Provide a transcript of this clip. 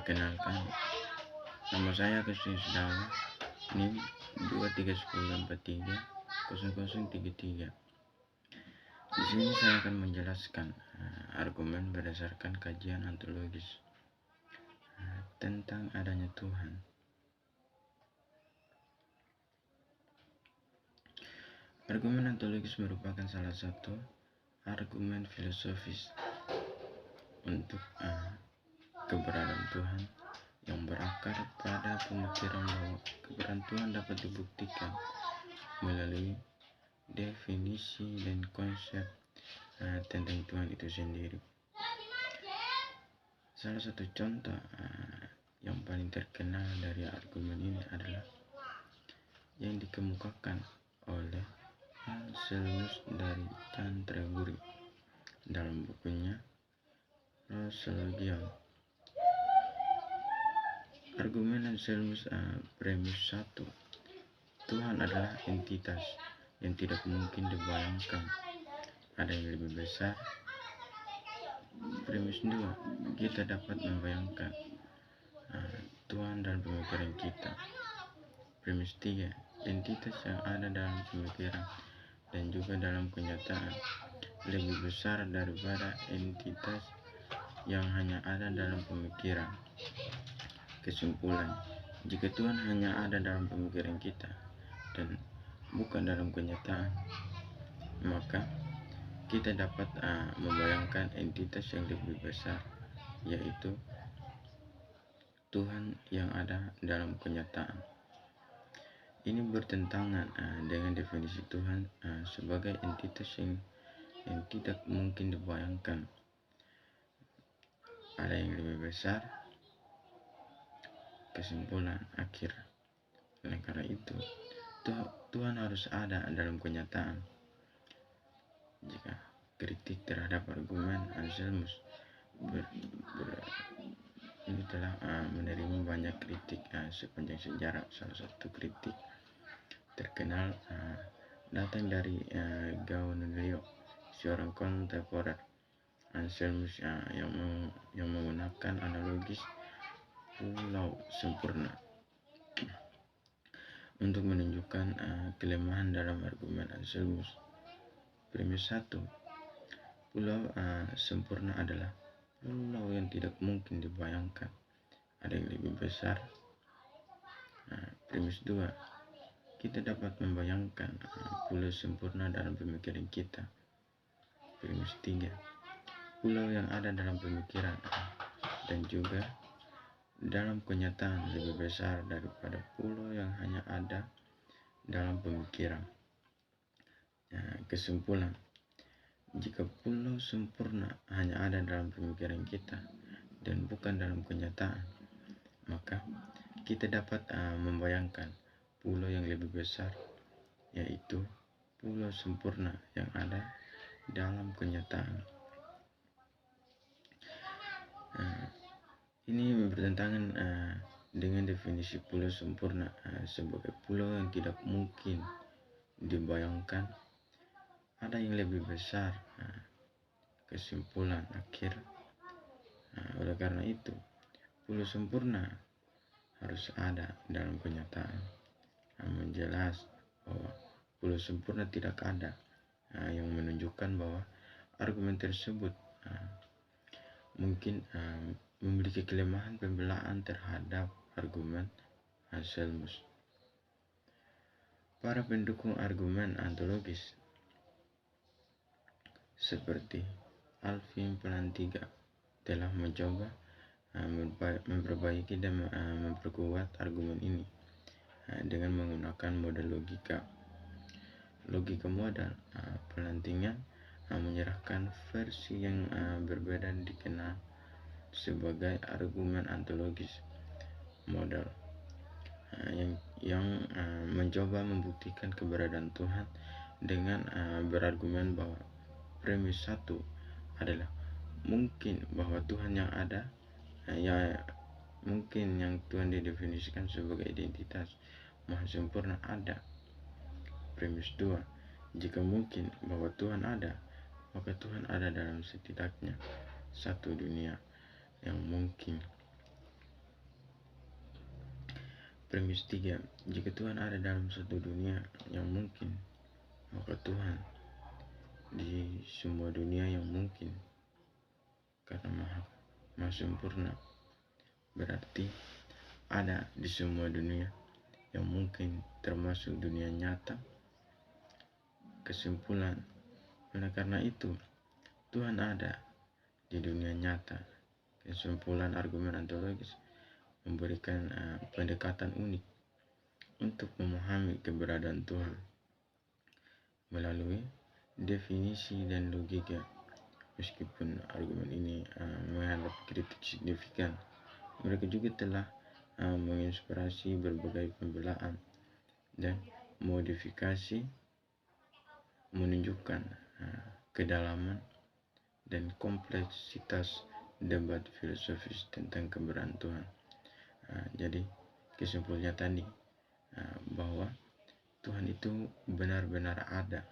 Perkenalkan, nama saya Kristus Dawa, NIM 2310430033. Di sini saya akan menjelaskan argumen berdasarkan kajian ontologis tentang adanya Tuhan. Argumen ontologis merupakan salah satu argumen filosofis untuk keberadaan Tuhan yang berakar pada pemikiran bahwa keberadaan Tuhan dapat dibuktikan melalui definisi dan konsep tentang Tuhan itu sendiri. Salah satu contoh yang paling terkenal dari argumen ini adalah yang dikemukakan oleh Anselmus dari Canterbury dalam bukunya Proslogion. Argumen Anselmus premis 1, Tuhan adalah entitas yang tidak mungkin dibayangkan, ada yang lebih besar. Premis 2, kita dapat membayangkan Tuhan dalam pemikiran kita. Premis 3, entitas yang ada dalam pemikiran dan juga dalam kenyataan lebih besar daripada entitas yang hanya ada dalam pemikiran. Kesimpulan, jika Tuhan hanya ada dalam pemikiran kita dan bukan dalam kenyataan, maka kita dapat membayangkan entitas yang lebih besar, yaitu Tuhan yang ada dalam kenyataan. Ini bertentangan dengan definisi Tuhan sebagai entitas yang tidak mungkin dibayangkan, ada yang lebih besar. Kesimpulan akhir, oleh karena itu Tuhan harus ada dalam kenyataan. Jika kritik terhadap argumen Anselmus ini telah menerima banyak kritik sepanjang sejarah. Salah satu kritik terkenal datang dari Galileo, seorang kontemporer Anselmus yang menggunakan analogis pulau sempurna untuk menunjukkan kelemahan dalam argumen Anselmus. Premis 1, pulau sempurna adalah pulau yang tidak mungkin dibayangkan, ada yang lebih besar. Premis 2, kita dapat membayangkan pulau sempurna dalam pemikiran kita. Premis 3, pulau yang ada dalam pemikiran dan juga dalam kenyataan lebih besar daripada pulau yang hanya ada dalam pemikiran. Kesimpulan, jika pulau sempurna hanya ada dalam pemikiran kita dan bukan dalam kenyataan, maka kita dapat membayangkan pulau yang lebih besar, yaitu pulau sempurna yang ada dalam kenyataan. Ini bertentangan dengan definisi pulau sempurna sebagai pulau yang tidak mungkin dibayangkan, ada yang lebih besar. Kesimpulan akhir, oleh karena itu pulau sempurna harus ada dalam kenyataan. Namun jelas bahwa pulau sempurna tidak ada, yang menunjukkan bahwa argumen tersebut mungkin memiliki kelemahan pembelaan terhadap argumen Anselmus. Para pendukung argumen ontologis seperti Alvin Plantinga telah mencoba memperbaiki dan memperkuat argumen ini dengan menggunakan model logika modal. Plantinga menyerahkan versi yang berbeda dikenal sebagai argumen ontologis modal yang mencoba membuktikan keberadaan Tuhan dengan berargumen bahwa premis 1 adalah mungkin bahwa Tuhan yang ada, mungkin yang Tuhan didefinisikan sebagai identitas maha sempurna ada. Premis 2, jika mungkin bahwa Tuhan ada, maka Tuhan ada dalam setidaknya satu dunia yang mungkin. Premis 3. Jika Tuhan ada dalam satu dunia yang mungkin, maka Tuhan di semua dunia yang mungkin, karena maha sempurna. Berarti ada di semua dunia yang mungkin, termasuk dunia nyata. Kesimpulan, oleh karena itu Tuhan ada di dunia nyata. Kesimpulan argumen ontologis memberikan pendekatan unik untuk memahami keberadaan Tuhan melalui definisi dan logika. Meskipun argumen ini menghadap kritik signifikan, mereka juga telah menginspirasi berbagai pembelaan dan modifikasi, menunjukkan kedalaman dan kompleksitas debat filosofis tentang keberadaan Tuhan. Jadi kesimpulannya tadi bahwa Tuhan itu benar-benar ada